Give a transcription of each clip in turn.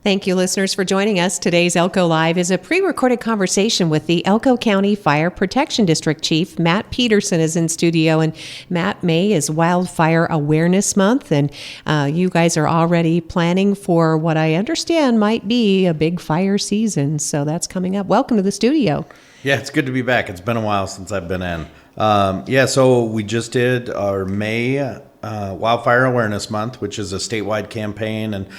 Thank you, listeners, for joining us. Today's Elko Live is a pre-recorded conversation with the Elko County Fire Protection District Chief. Matt Petersen is in studio, and Matt, May is Wildfire Awareness Month, and you guys are already planning for what I understand might be a big fire season, so that's coming up. Welcome to the studio. Yeah, it's good to be back. It's been a while since I've been in. So we just did our May Wildfire Awareness Month, which is a statewide campaign, and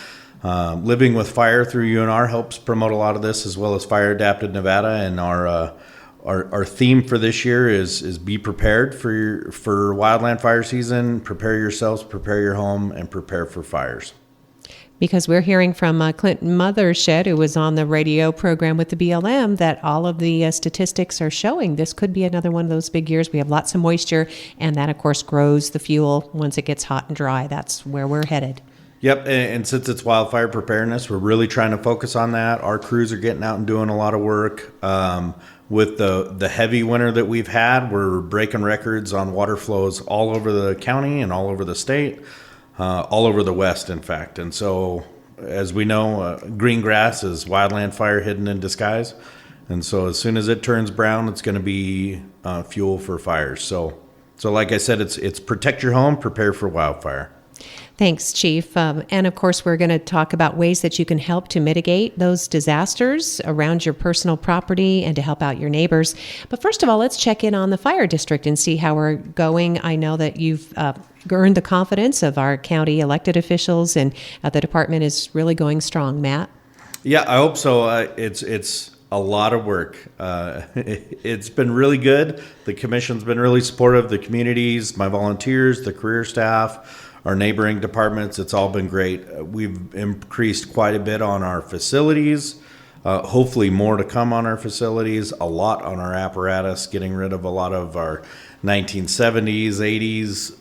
Living with Fire through UNR helps promote a lot of this, as well as Fire Adapted Nevada. And our theme for this year is be prepared for wildland fire season. Prepare yourselves, prepare your home, and prepare for fires. Because we're hearing from Clinton Mothershed, who was on the radio program with the BLM, that all of the statistics are showing this could be another one of those big years. We have lots of moisture, and that, of course, grows the fuel once it gets hot and dry. That's where we're headed. Yep, and since it's wildfire preparedness, we're really trying to focus on that. Our crews are getting out and doing a lot of work. With the heavy winter that we've had, we're breaking records on water flows all over the county and all over the state, all over the West, in fact. And so, as we know, green grass is wildland fire hidden in disguise. And so as soon as it turns brown, it's going to be fuel for fires. So like I said, it's protect your home, prepare for wildfire. Thanks, Chief. And of course, we're going to talk about ways that you can help to mitigate those disasters around your personal property and to help out your neighbors. But first of all, let's check in on the fire district and see how we're going. I know that you've earned the confidence of our county elected officials, and the department is really going strong. Matt? Yeah, I hope so. It's a lot of work. It's been really good. The commission's been really supportive. The communities, my volunteers, the career staff, our neighboring departments, it's all been great. We've increased quite a bit on our facilities, hopefully more to come on our facilities, a lot on our apparatus, getting rid of a lot of our 1970s,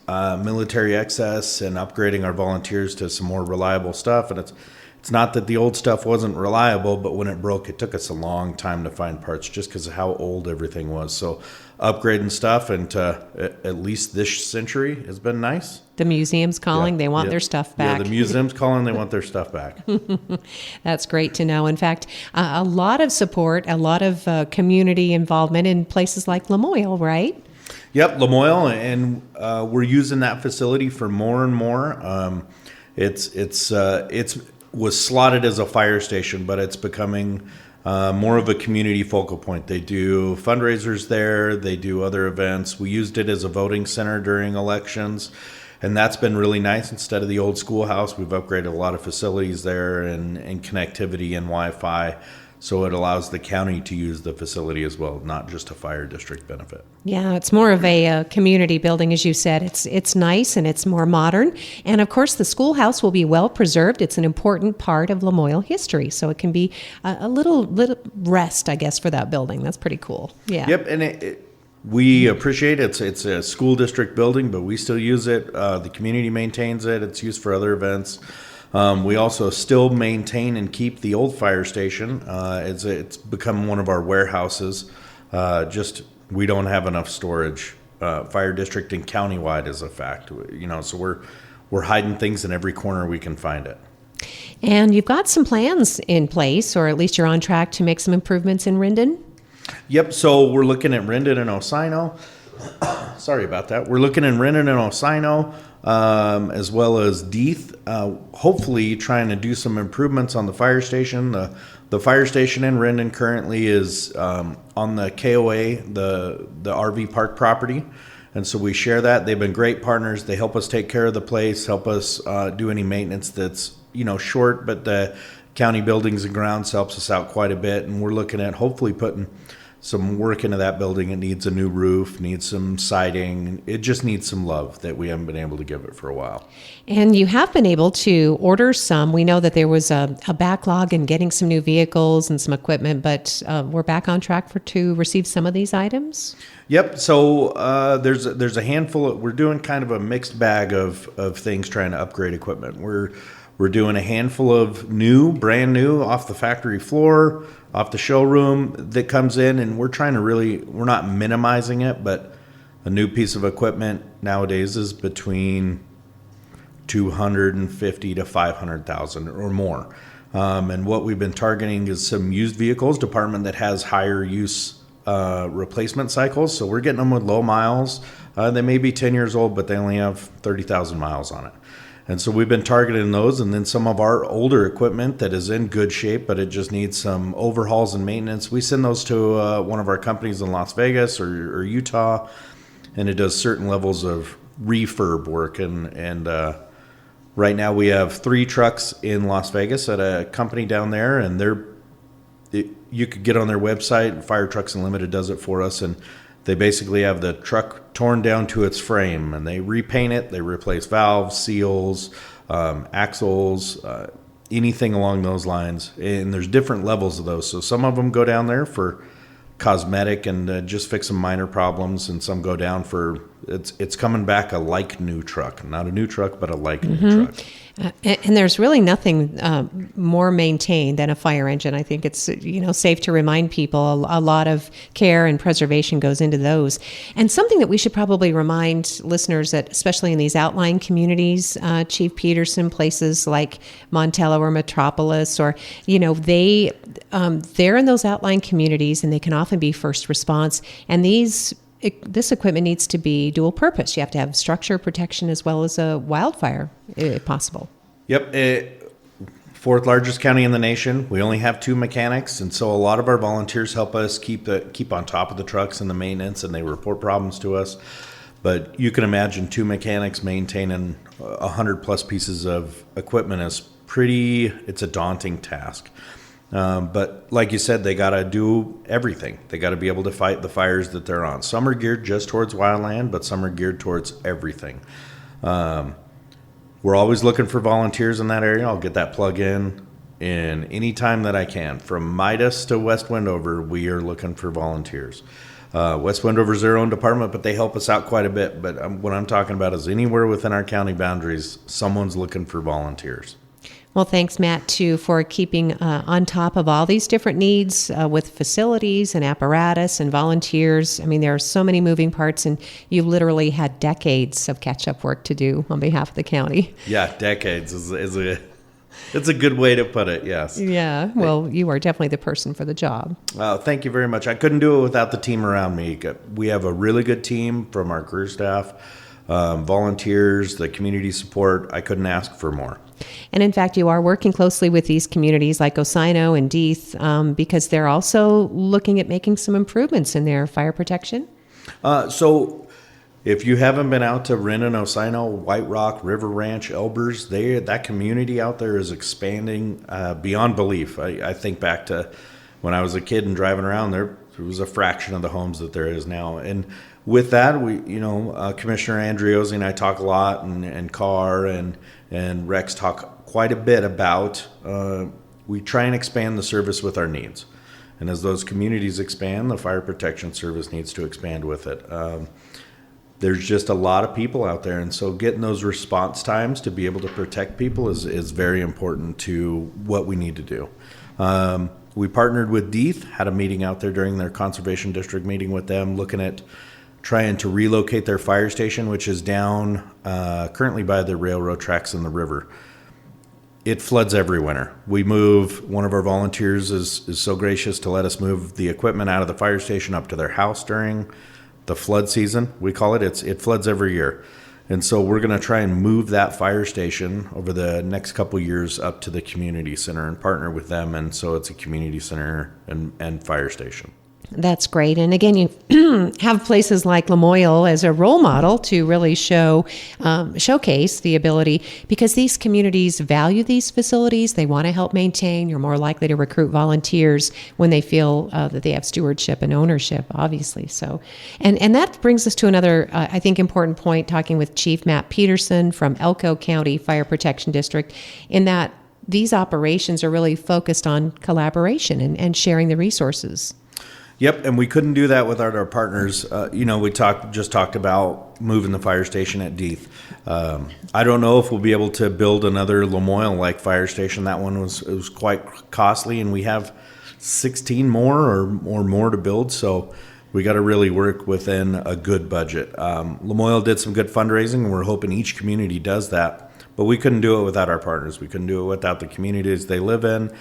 80s military excess and upgrading our volunteers to some more reliable stuff. And it's not that the old stuff wasn't reliable, but when it broke, it took us a long time to find parts just because of how old everything was. So upgrading stuff into at least this century has been nice. The museum's calling. They want their stuff back. Yeah, the museum's calling. They want their stuff back. That's great to know. In fact, a lot of support, a lot of community involvement in places like Lamoille, right? Yep, Lamoille, and we're using that facility for more and more. It's was slotted as a fire station, but it's becoming more of a community focal point. They do fundraisers there. They do other events. We used it as a voting center during elections, and that's been really nice. Instead of the old schoolhouse, we've upgraded a lot of facilities there and connectivity and Wi-Fi. So it allows the county to use the facility as well, not just a fire district benefit. Yeah, it's more of a community building, as you said. It's nice and it's more modern. And of course, the schoolhouse will be well preserved. It's an important part of Lamoille history. So it can be a little rest, I guess, for that building. That's pretty cool. Yeah. Yep, and we appreciate it. It's a school district building, but we still use it. The community maintains it. It's used for other events. We also still maintain and keep the old fire station. It's become one of our warehouses. We don't have enough storage. Fire district and countywide is a fact. So we're hiding things in every corner we can find it. And you've got some plans in place, or at least you're on track to make some improvements in Rendon? Yep. So we're looking at Rendon and Osino. Sorry about that. We're looking in Rendon and Osino, as well as Deeth. Hopefully trying to do some improvements on the fire station. The fire station in Rendon currently is on the KOA, the RV park property. And so we share that. They've been great partners. They help us take care of the place, help us do any maintenance that's short, but the county buildings and grounds helps us out quite a bit. And we're looking at hopefully putting some work into that building. It needs a new roof, needs some siding. It just needs some love that we haven't been able to give it for a while. And you have been able to order some. We know that there was a backlog in getting some new vehicles and some equipment, but we're back on track to receive some of these items? Yep. So there's a handful. We're doing kind of a mixed bag of things trying to upgrade equipment. We're doing a handful of brand new, off the factory floor, off the showroom that comes in, and we're not minimizing it, but a new piece of equipment nowadays is between 250 to 500,000 or more. And what we've been targeting is some used vehicles department that has higher use replacement cycles. So we're getting them with low miles. They may be 10 years old, but they only have 30,000 miles on it. And so we've been targeting those, and then some of our older equipment that is in good shape, but it just needs some overhauls and maintenance. We send those to one of our companies in Las Vegas or Utah, and it does certain levels of refurb work. And right now we have 3 trucks in Las Vegas at a company down there, and you could get on their website. Fire Trucks Unlimited does it for us, and they basically have the truck torn down to its frame, and they repaint it. They replace valves, seals, axles, anything along those lines. And there's different levels of those. So some of them go down there for cosmetic and just fix some minor problems, and some go down for it's coming back a like new truck, not a new truck, but a like new truck. And there's really nothing more maintained than a fire engine. I think it's safe to remind people a lot of care and preservation goes into those. And something that we should probably remind listeners that, especially in these outlying communities, Chief Petersen, places like Montello or Metropolis, or they're in those outlying communities, and they can often be first response. And this equipment needs to be dual purpose. You have to have structure protection as well as a wildfire, if possible. Yep. Fourth largest county in the nation. We only have 2 mechanics, and so a lot of our volunteers help us keep on top of the trucks and the maintenance, and they report problems to us. But you can imagine 2 mechanics maintaining 100 plus pieces of equipment it's a daunting task. But like you said, they got to do everything. They got to be able to fight the fires that they're on. Some are geared just towards wildland, but some are geared towards everything. We're always looking for volunteers in that area. I'll get that plug in any time that I can. From Midas to West Wendover, we are looking for volunteers. West Wendover's their own department, but they help us out quite a bit. But what I'm talking about is anywhere within our county boundaries, someone's looking for volunteers. Well, thanks, Matt, too, for keeping on top of all these different needs with facilities and apparatus and volunteers. I mean, there are so many moving parts, and you literally had decades of catch-up work to do on behalf of the county. Yeah, decades is a good way to put it, yes. Yeah, well, you are definitely the person for the job. Thank you very much. I couldn't do it without the team around me. We have a really good team from our career staff, volunteers, the community support. I couldn't ask for more. And in fact, you are working closely with these communities like Osino and Deeth because they're also looking at making some improvements in their fire protection. So if you haven't been out to Renton, Osino, White Rock, River Ranch, Elbers, that community out there is expanding beyond belief. I think back to when I was a kid and driving around there was a fraction of the homes that there is now. And with that, Commissioner Andriozzi and I talk a lot, and Carr and Rex talk quite a bit about, we try and expand the service with our needs. And as those communities expand, the fire protection service needs to expand with it. There's just a lot of people out there, and so getting those response times to be able to protect people is very important to what we need to do. We partnered with Deeth, had a meeting out there during their conservation district meeting with them, looking at trying to relocate their fire station, which is down currently by the railroad tracks in the river. It floods every winter. One of our volunteers is so gracious to let us move the equipment out of the fire station up to their house during the flood season. We call it. It floods every year. And so we're going to try and move that fire station over the next couple of years up to the community center and partner with them. And so it's a community center and fire station. That's great. And again, you have places like Lamoille as a role model to really showcase the ability, because these communities value these facilities. They want to help maintain. You're more likely to recruit volunteers when they feel that they have stewardship and ownership, obviously. So, and that brings us to another, I think, important point, talking with Chief Matt Petersen from Elko County Fire Protection District, in that these operations are really focused on collaboration and sharing the resources. Yep, and we couldn't do that without our partners. We just talked about moving the fire station at Deeth. I don't know if we'll be able to build another Lamoille-like fire station. That one was quite costly, and we have 16 more or more to build, so we got to really work within a good budget. Lamoille did some good fundraising, and we're hoping each community does that. but we couldn't do it without our partners. We couldn't do it without the communities they live in.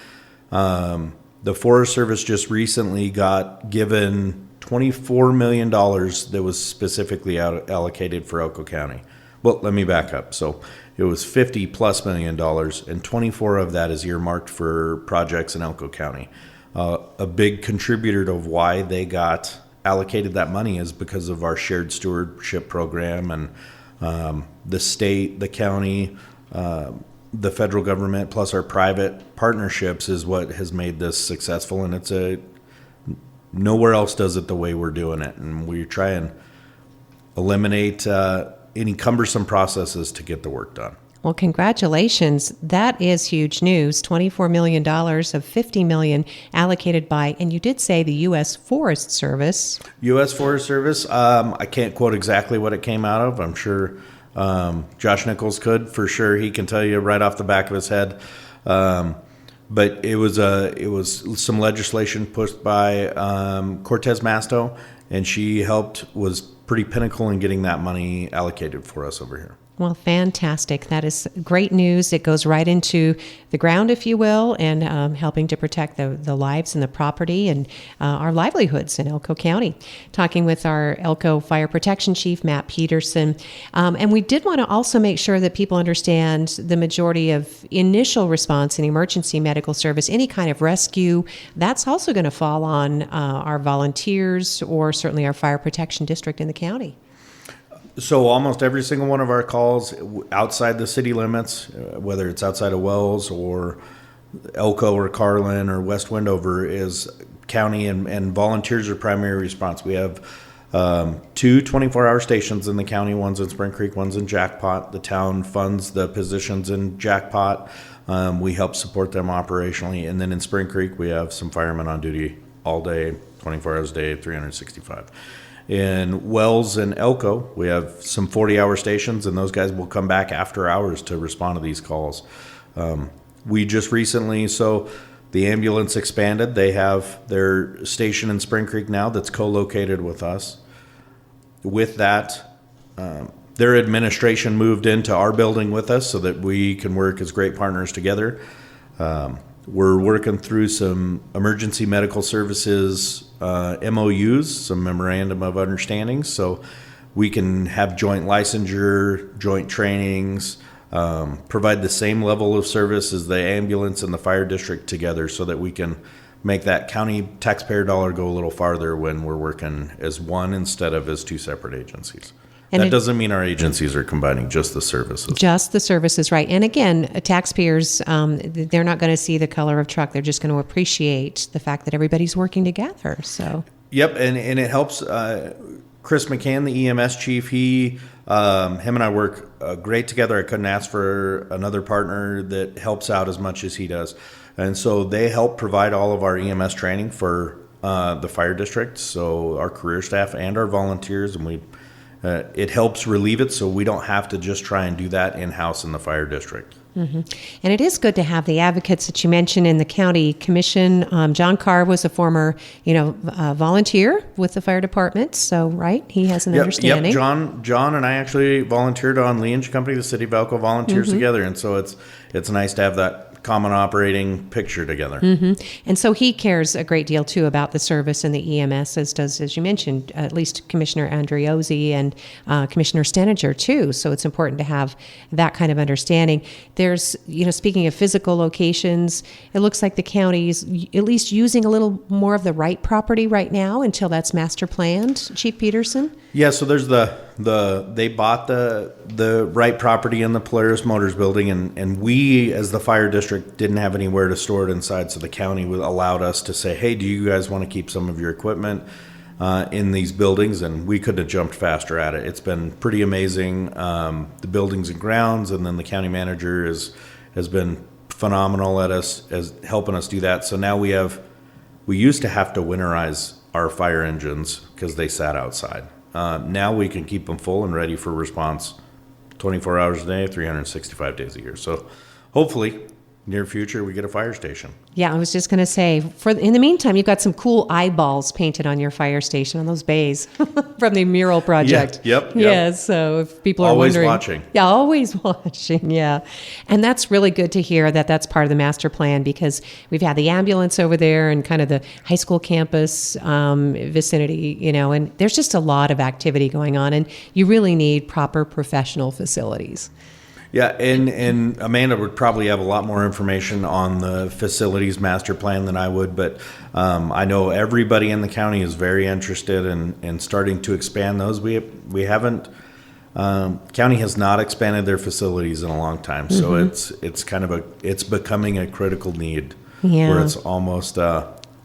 The Forest Service just recently got given $24 million that was specifically allocated for Elko County. Well, let me back up. So it was $50+ million, and 24 of that is earmarked for projects in Elko County. A big contributor to why they got allocated that money is because of our shared stewardship program, and the state, the county, the federal government, plus our private partnerships is what has made this successful. And nowhere else does it the way we're doing it. And we try and eliminate any cumbersome processes to get the work done. Well, congratulations. That is huge news. $24 million of $50 million allocated by, and you did say the U.S. Forest Service. U.S. Forest Service. I can't quote exactly what it came out of. I'm sure Josh Nichols could, for sure. He can tell you right off the back of his head. But it was some legislation pushed by Cortez Masto, and she was pretty pinnacle in getting that money allocated for us over here. Well, fantastic. That is great news. It goes right into the ground, if you will, and helping to protect the lives and the property and our livelihoods in Elko County. Talking with our Elko Fire Protection Chief, Matt Petersen. And we did want to also make sure that people understand the majority of initial response and emergency medical service, any kind of rescue, that's also going to fall on our volunteers or certainly our fire protection district in the county. So almost every single one of our calls outside the city limits, whether it's outside of Wells or Elko or Carlin or West Wendover, is county and volunteers are primary response. We have 2 24-hour stations in the county. One's in Spring Creek, one's in Jackpot. The town funds the positions in Jackpot. We help support them operationally. And then in Spring Creek, we have some firemen on duty all day, 24 hours a day, 365. In Wells and Elko, we have some 40-hour stations, and those guys will come back after hours to respond to these calls. We just recently, so the ambulance expanded. They have their station in Spring Creek now that's co-located with us. With that, their administration moved into our building with us so that we can work as great partners together. We're working through some emergency medical services MOUs, some memorandum of understanding, so we can have joint licensure, joint trainings, provide the same level of service as the ambulance and the fire district together so that we can make that county taxpayer dollar go a little farther when we're working as one instead of as 2 separate agencies. And that doesn't mean our agencies are combining just the services. Just the services, right. And again, taxpayers, they're not going to see the color of truck. They're just going to appreciate the fact that everybody's working together. So. Yep, and it helps. Chris McCann, the EMS chief, him and I work great together. I couldn't ask for another partner that helps out as much as he does. And so they help provide all of our EMS training for the fire district, so our career staff and our volunteers, and it helps relieve it so we don't have to just try and do that in-house in the fire district. Mm-hmm. And it is good to have the advocates that you mentioned in the county commission. John Carr was a former, volunteer with the fire department. So, right, he has an understanding. Yep. John and I actually volunteered on Lee Engine Company, the city of Elko volunteers together, and so it's nice to have that common operating picture together. Mm-hmm. And so he cares a great deal too about the service and the EMS, as does, as you mentioned, at least Commissioner Andriozzi and Commissioner Steninger too. So it's important to have that kind of understanding. There's, speaking of physical locations, it looks like the county's at least using a little more of the right property right now until that's master planned. Chief Petersen? Yeah, so there's they bought the right property in the Polaris Motors building, and we as the fire district didn't have anywhere to store it inside, so the county allowed us to say, hey, do you guys want to keep some of your equipment in these buildings? And we couldn't have jumped faster at it. It's been pretty amazing. The buildings and grounds, and then the county manager has been phenomenal at us as helping us do that. So now we used to have to winterize our fire engines because they sat outside. Now we can keep them full and ready for response 24 hours a day, 365 days a year. So hopefully near future, we get a fire station. Yeah, I was just going to say, in the meantime, you've got some cool eyeballs painted on your fire station on those bays from the mural project. Yeah, yep. Yeah, so if people are Always wondering. watching. Yeah, always watching, yeah. And that's really good to hear that that's part of the master plan, because we've had the ambulance over there and kind of the high school campus vicinity, and there's just a lot of activity going on, and you really need proper professional facilities. Yeah, and Amanda would probably have a lot more information on the facilities master plan than I would, but I know everybody in the county is very interested in starting to expand those. We haven't, county has not expanded their facilities in a long time, so it's kind of it's becoming a critical need, where it's almost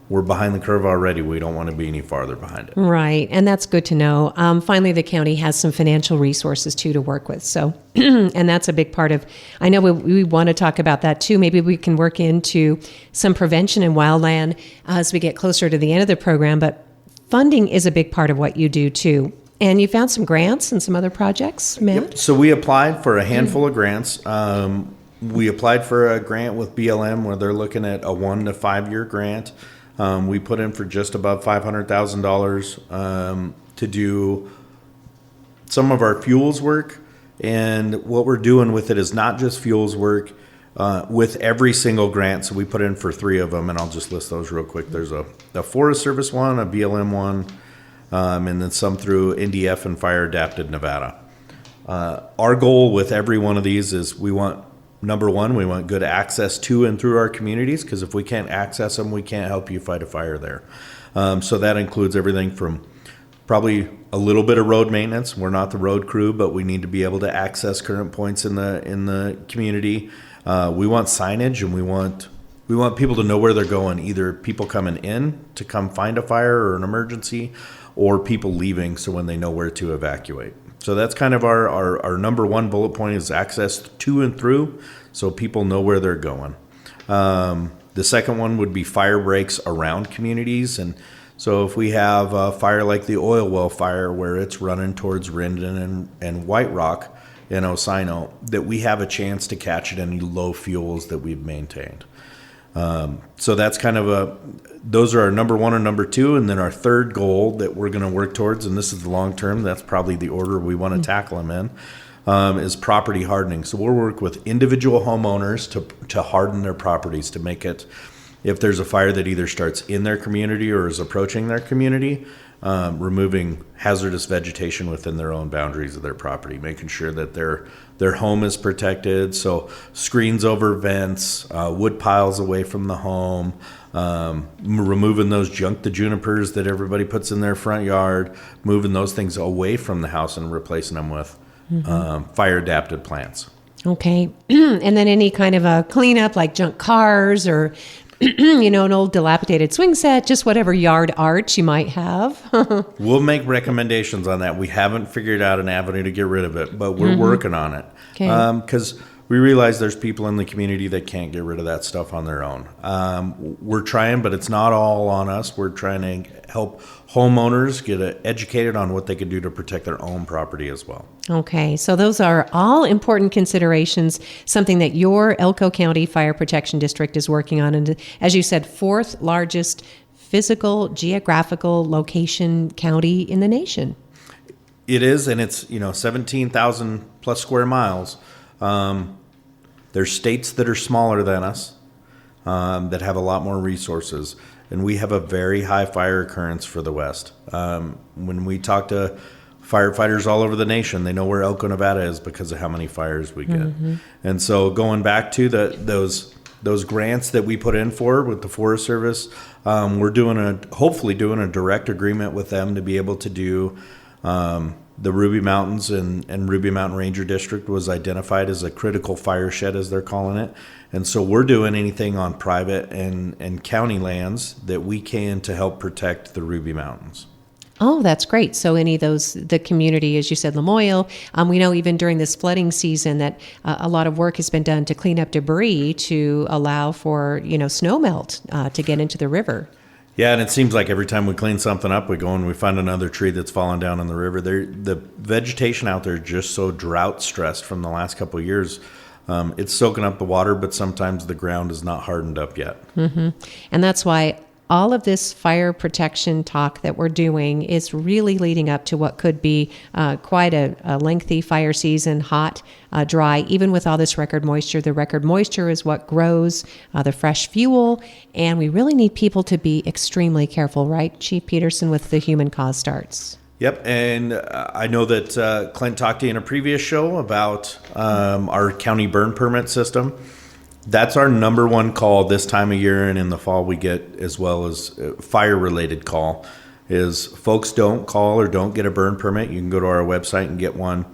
we're behind the curve already. We don't want to be any farther behind it. Right, and that's good to know. Finally, the county has some financial resources, too, to work with. So, and that's a big part of, I know we want to talk about that, too. Maybe we can work into some prevention in wildland as we get closer to the end of the program. But funding is a big part of what you do, too. And you found some grants and some other projects, Matt? Yep. So we applied for a handful of grants. We applied for a grant with BLM where they're looking at a 1 to 5 year grant. We put in for just above $500,000 to do some of our fuels work. And what we're doing with it is not just fuels work with every single grant. So we put in for 3 of them, and I'll just list those real quick. There's a Forest Service one, a BLM one, and then some through NDF and Fire Adapted Nevada. Our goal with every one of these is number one, we want good access to and through our communities, because if we can't access them, we can't help you fight a fire there. So that includes everything from probably a little bit of road maintenance. We're not the road crew, but we need to be able to access current points in the community. We want signage, and we want people to know where they're going, either people coming in to come find a fire or an emergency, or people leaving, so when they know where to evacuate. So that's kind of our number one bullet point, is access to and through, so people know where they're going. The second one would be fire breaks around communities. And so if we have a fire like the oil well fire, where it's running towards Rindon and White Rock in Osino, that we have a chance to catch it in low fuels that we've maintained. So that's kind of those are our number one and number two. And then our third goal that we're going to work towards, and this is the long term, that's probably the order we want to tackle them in, is property hardening. So we'll work with individual homeowners to harden their properties, to make it, if there's a fire that either starts in their community or is approaching their community, removing hazardous vegetation within their own boundaries of their property, making sure that their home is protected. So screens over vents, wood piles away from the home, removing those the junipers that everybody puts in their front yard, moving those things away from the house and replacing them with fire adapted plants. Okay. And then any kind of a cleanup, like junk cars or an old dilapidated swing set, just whatever yard art you might have. We'll make recommendations on that. We haven't figured out an avenue to get rid of it, but we're working on it. Okay. Because we realize there's people in the community that can't get rid of that stuff on their own. We're trying, but it's not all on us. We're trying to help homeowners get educated on what they can do to protect their own property as well. Okay, so those are all important considerations, something that your Elko County Fire Protection District is working on. And as you said, 4th largest physical, geographical location county in the nation. It is, and it's 17,000 plus square miles. There's states that are smaller than us that have a lot more resources, and we have a very high fire occurrence for the West. When we talk to firefighters all over the nation, they know where Elko, Nevada is because of how many fires we get. And so going back to those grants that we put in for with the Forest Service, we're hopefully doing a direct agreement with them to be able to do the Ruby Mountains and Ruby Mountain Ranger District was identified as a critical fire shed, as they're calling it. And so we're doing anything on private and county lands that we can to help protect the Ruby Mountains. Oh, that's great. So any of the community, as you said, Lamoille, we know even during this flooding season that a lot of work has been done to clean up debris to allow for, snow melt to get into the river. Yeah, and it seems like every time we clean something up, we go and we find another tree that's fallen down in the river. The vegetation out there is just so drought stressed from the last couple of years. It's soaking up the water, but sometimes the ground is not hardened up yet. And that's why all of this fire protection talk that we're doing is really leading up to what could be quite a lengthy fire season, hot, dry, even with all this record moisture. The record moisture is what grows the fresh fuel, and we really need people to be extremely careful, right, Chief Petersen, with the human cause starts? Yep, and I know that Clint talked to you in a previous show about our county burn permit system. That's our number one call this time of year, and in the fall we get, as well as fire-related call, is folks don't call or don't get a burn permit. You can go to our website and get one.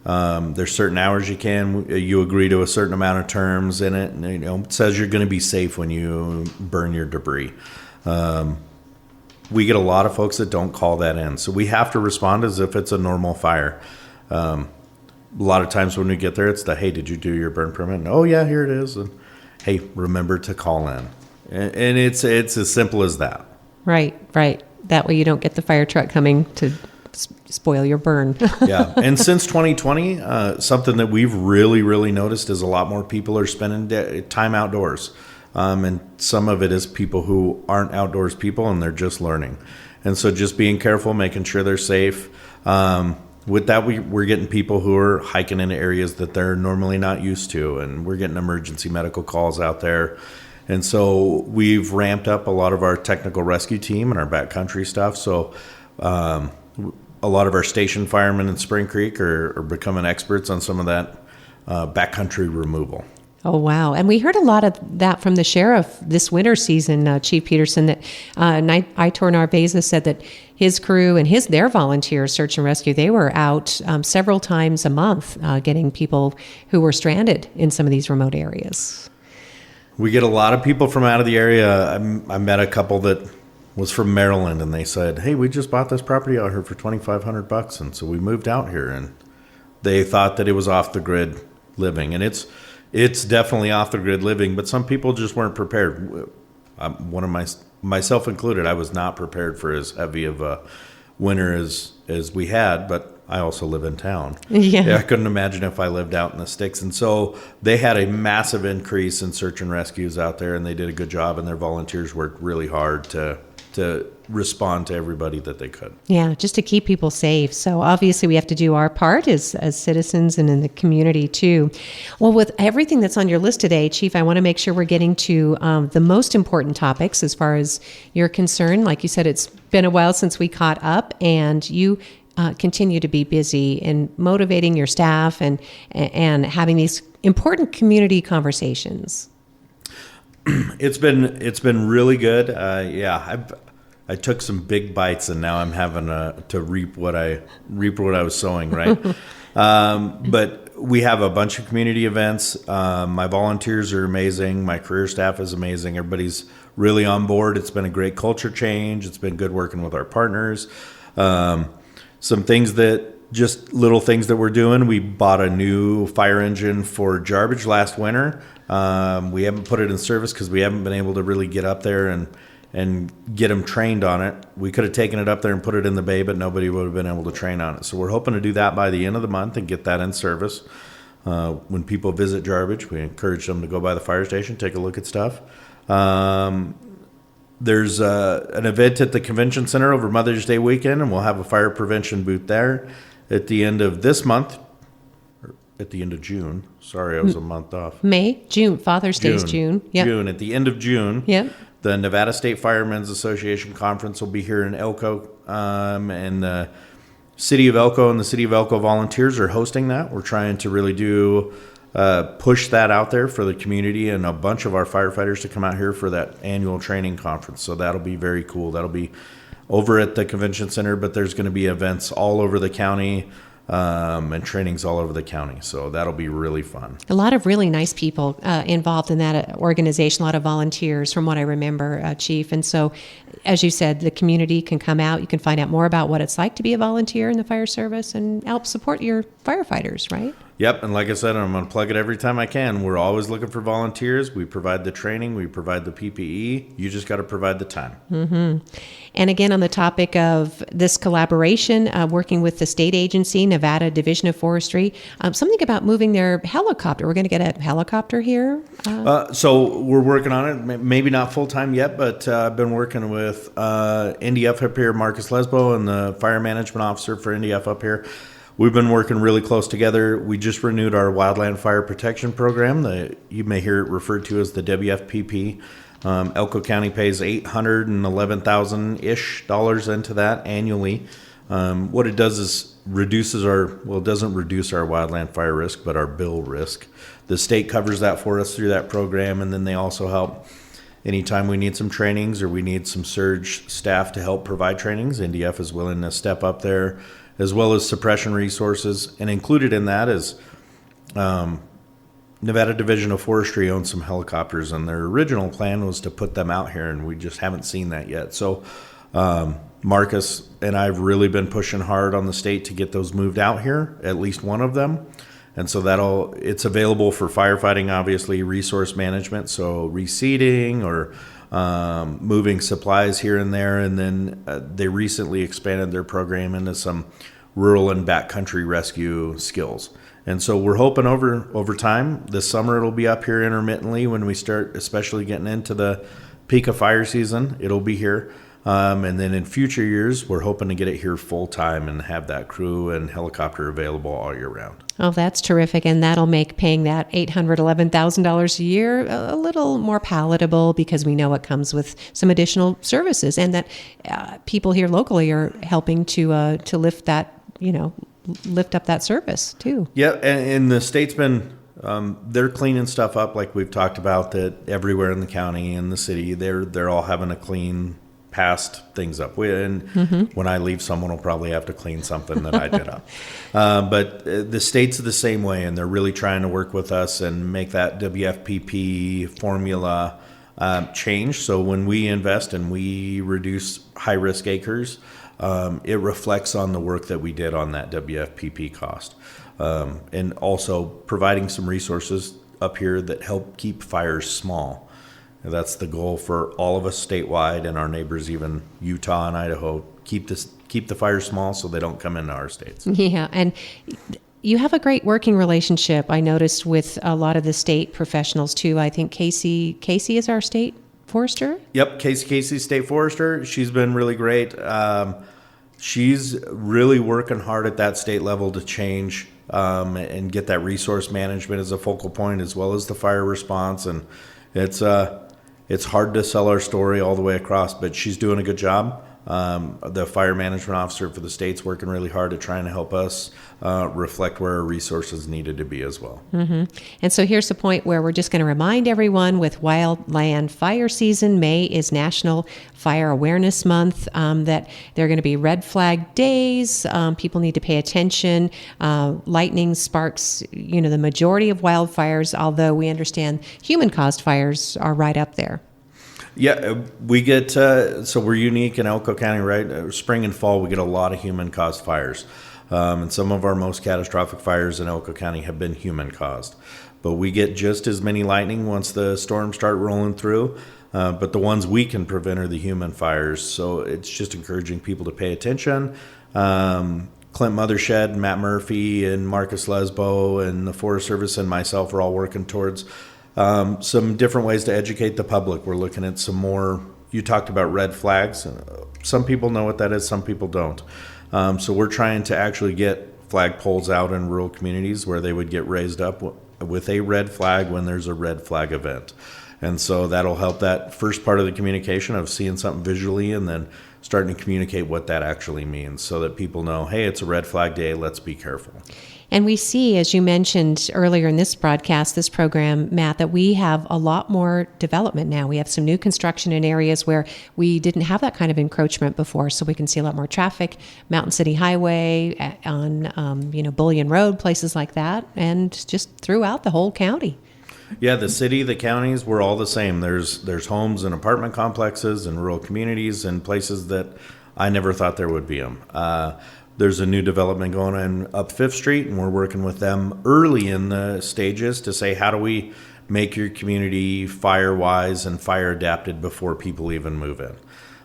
There's certain hours you agree to a certain amount of terms in it, and it says you're going to be safe when you burn your debris. We get a lot of folks that don't call that in, so we have to respond as if it's a normal fire. A lot of times when we get there, it's hey, did you do your burn permit? And, oh yeah, here it is. And hey, remember to call in. And it's as simple as that. Right. That way you don't get the fire truck coming to spoil your burn. Yeah. And since 2020, something that we've really noticed is a lot more people are spending time outdoors. And some of it is people who aren't outdoors people and they're just learning. And so just being careful, making sure they're safe. With that, we're getting people who are hiking into areas that they're normally not used to, and we're getting emergency medical calls out there. And so we've ramped up a lot of our technical rescue team and our backcountry stuff. So a lot of our station firemen in Spring Creek are becoming experts on some of that backcountry removal. Oh, wow. And we heard a lot of that from the sheriff this winter season, Chief Petersen, that Itor Narvaeza said that his crew and their volunteers, search and rescue, they were out several times a month getting people who were stranded in some of these remote areas. We get a lot of people from out of the area. I met a couple that was from Maryland, and they said, hey, we just bought this property out here for $2,500, and so we moved out here. And they thought that it was off-the-grid living, and it's definitely off the grid living, but some people just weren't prepared. One of myself included, I was not prepared for as heavy of a winter as we had, but I also live in town. Yeah, I couldn't imagine if I lived out in the sticks. And so they had a massive increase in search and rescues out there, and they did a good job, and their volunteers worked really hard to respond to everybody that they could. Yeah, just to keep people safe. So obviously we have to do our part as citizens and in the community too. Well, with everything that's on your list today, Chief, I want to make sure we're getting to the most important topics as far as you're concerned. Like you said, it's been a while since we caught up, and you continue to be busy in motivating your staff and having these important community conversations. It's been really good. I took some big bites, and now I'm having to reap what I was sowing, right? But we have a bunch of community events. My volunteers are amazing. My career staff is amazing. Everybody's really on board. It's been a great culture change. It's been good working with our partners. Some things just little things that we're doing. We bought a new fire engine for Jarbidge last winter. We haven't put it in service because we haven't been able to really get up there and get them trained on it. We could have taken it up there and put it in the bay, but nobody would have been able to train on it. So we're hoping to do that by the end of the month and get that in service. When people visit Jarbidge, we encourage them to go by the fire station, take a look at stuff. There's an event at the convention center over Mother's Day weekend, and we'll have a fire prevention booth there at the end of this month. At the end of June. Sorry, I was a month off. June. Father's Day is June. Yep. June. At the end of June. Yep. The Nevada State Firemen's Association Conference will be here in Elko, and the City of Elko and the City of Elko volunteers are hosting that. We're trying to really push that out there for the community and a bunch of our firefighters to come out here for that annual training conference. So that'll be very cool. That'll be over at the convention center, but there's going to be events all over the county. And trainings all over the county. So that'll be really fun. A lot of really nice people involved in that organization, a lot of volunteers from what I remember, Chief. And so, as you said, the community can come out. You can find out more about what it's like to be a volunteer in the fire service and help support your firefighters, right? Yep, and like I said, I'm going to plug it every time I can. We're always looking for volunteers. We provide the training, we provide the PPE. You just got to provide the time. And again, on the topic of this collaboration, working with the state agency, Nevada Division of Forestry, something about moving their helicopter. We're going to get a helicopter here. So we're working on it. Maybe not full time yet, but I've been working with NDF up here, Marcus Lesbo, and the fire management officer for NDF up here. We've been working really close together. We just renewed our wildland fire protection program. You may hear it referred to as the WFPP. Elko County pays $811,000-ish into that annually. What it does is it doesn't reduce our wildland fire risk, but our bill risk. The state covers that for us through that program, and then they also help anytime we need some trainings or we need some surge staff to help provide trainings. NDF is willing to step up there, as well as suppression resources. And included in that is Nevada Division of Forestry owns some helicopters, and their original plan was to put them out here, and we just haven't seen that yet. So Marcus and I have really been pushing hard on the state to get those moved out here, at least one of them. And so it's available for firefighting, obviously, resource management, so reseeding or moving supplies here and there. And then they recently expanded their program into some rural and backcountry rescue skills. And so we're hoping over time, this summer it'll be up here intermittently when we start, especially getting into the peak of fire season, it'll be here. And then in future years, we're hoping to get it here full time and have that crew and helicopter available all year round. Oh, that's terrific. And that'll make paying that $811,000 a year a little more palatable, because we know it comes with some additional services, and that people here locally are helping to lift that, lift up that service too. Yeah. And the state's been, they're cleaning stuff up like we've talked about, that everywhere in the county and the city, they're all having to clean past things up. When I leave, someone will probably have to clean something that I did up. But the state's the same way, and they're really trying to work with us and make that WFPP formula change. So when we invest and we reduce high-risk acres, it reflects on the work that we did on that WFPP cost. And also providing some resources up here that help keep fires small. That's the goal for all of us statewide, and our neighbors, even Utah and Idaho, keep the fires small so they don't come into our states. Yeah, and you have a great working relationship, I noticed, with a lot of the state professionals too. I think Casey is our state forester. Yep, Casey, state forester. She's been really great. She's really working hard at that state level to change and get that resource management as a focal point, as well as the fire response. And it's hard to sell our story all the way across, but she's doing a good job. The fire management officer for the state's working really hard at trying to help us reflect where our resources needed to be as well. Mm-hmm. And so here's the point where we're just going to remind everyone, with wildland fire season, May is National Fire Awareness Month, that there are going to be red flag days. People need to pay attention. Lightning sparks, the majority of wildfires, although we understand human-caused fires are right up there. Yeah, we get, so we're unique in Elko County, right? Spring and fall, we get a lot of human-caused fires. And some of our most catastrophic fires in Elko County have been human-caused. But we get just as many lightning once the storms start rolling through. But the ones we can prevent are the human fires. So it's just encouraging people to pay attention. Clint Mothershed, Matt Murphy, and Marcus Lesbo, and the Forest Service and myself are all working towards some different ways to educate the public. We're looking at some more, you talked about red flags. Some people know what that is, some people don't. So we're trying to actually get flag poles out in rural communities where they would get raised up with a red flag when there's a red flag event. And so that'll help that first part of the communication of seeing something visually and then starting to communicate what that actually means, so that people know, hey, it's a red flag day, let's be careful. And we see, as you mentioned earlier in this broadcast, this program, Matt, that we have a lot more development now. We have some new construction in areas where we didn't have that kind of encroachment before, so we can see a lot more traffic, Mountain City Highway, on Bullion Road, places like that, and just throughout the whole county. Yeah, the city, the counties, we're all the same. There's homes and apartment complexes and rural communities and places that I never thought there would be them. There's a new development going on up Fifth Street, and we're working with them early in the stages to say, how do we make your community fire-wise and fire-adapted before people even move in?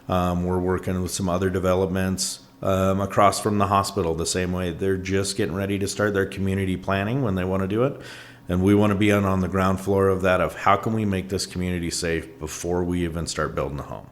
We're working with some other developments across from the hospital the same way. They're just getting ready to start their community planning when they want to do it. And we want to be on the ground floor of that, of how can we make this community safe before we even start building a home.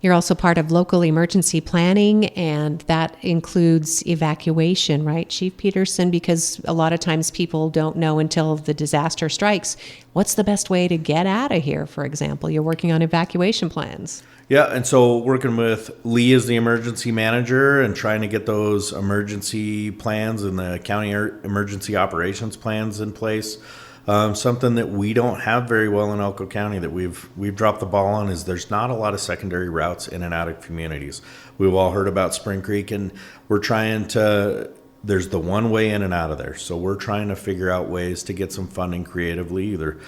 You're also part of local emergency planning, and that includes evacuation, right, Chief Petersen? Because a lot of times people don't know until the disaster strikes, what's the best way to get out of here, for example. You're working on evacuation plans. Yeah, and so working with Lee as the emergency manager and trying to get those emergency plans and the county emergency operations plans in place. Something that we don't have very well in Elko County that we've dropped the ball on is there's not a lot of secondary routes in and out of communities. We've all heard about Spring Creek, and we're trying to, there's the one way in and out of there. So we're trying to figure out ways to get some funding creatively, either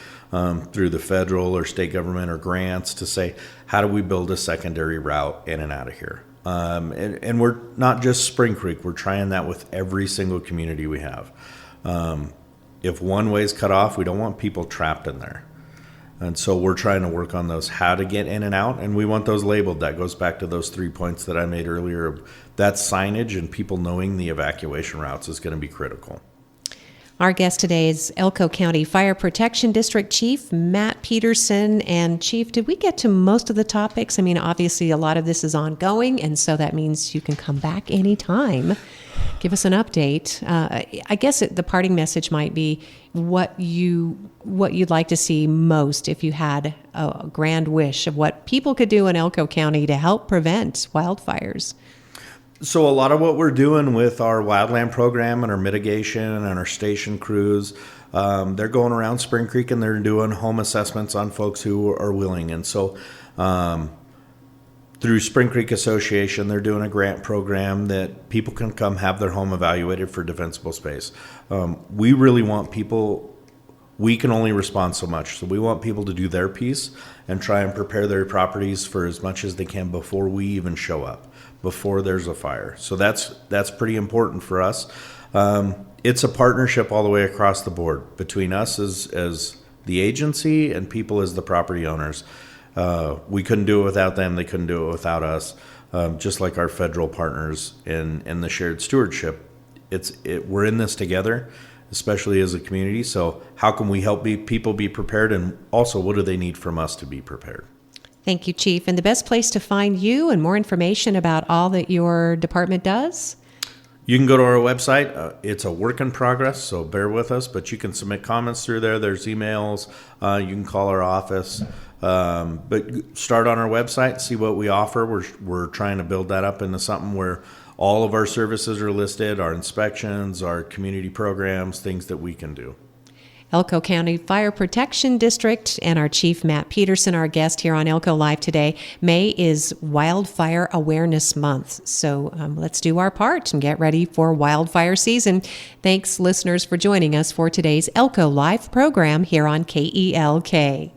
through the federal or state government or grants, to say, how do we build a secondary route in and out of here? And we're not just Spring Creek, we're trying that with every single community we have. If one way is cut off, we don't want people trapped in there. And so we're trying to work on those, how to get in and out, and we want those labeled. That goes back to those 3 points that I made earlier. That signage and people knowing the evacuation routes is going to be critical. Our guest today is Elko County Fire Protection District Chief Matt Petersen. And Chief, did we get to most of the topics? I mean, obviously a lot of this is ongoing, and so that means you can come back anytime. Give us an update. I guess the parting message might be what you'd like to see most if you had a grand wish of what people could do in Elko County to help prevent wildfires. So a lot of what we're doing with our wildland program and our mitigation and our station crews, they're going around Spring Creek and they're doing home assessments on folks who are willing. And so through Spring Creek Association, they're doing a grant program that people can come have their home evaluated for defensible space. We really want people, we can only respond so much. So we want people to do their piece and try and prepare their properties for as much as they can before we even show up, before there's a fire. So that's pretty important for us. It's a partnership all the way across the board between us as the agency and people as the property owners. We couldn't do it without them. They couldn't do it without us. Just like our federal partners in the shared stewardship, we're in this together, especially as a community. So how can we help people be prepared, and also what do they need from us to be prepared? Thank you, Chief. And the best place to find you and more information about all that your department does? You can go to our website. It's a work in progress, so bear with us, but you can submit comments through there. There's emails. You can call our office. But start on our website, see what we offer. We're trying to build that up into something where all of our services are listed, our inspections, our community programs, things that we can do. Elko County Fire Protection District and our Chief Matt Petersen, our guest here on Elko Live today. May is Wildfire Awareness Month, so let's do our part and get ready for wildfire season. Thanks, listeners, for joining us for today's Elko Live program here on KELK.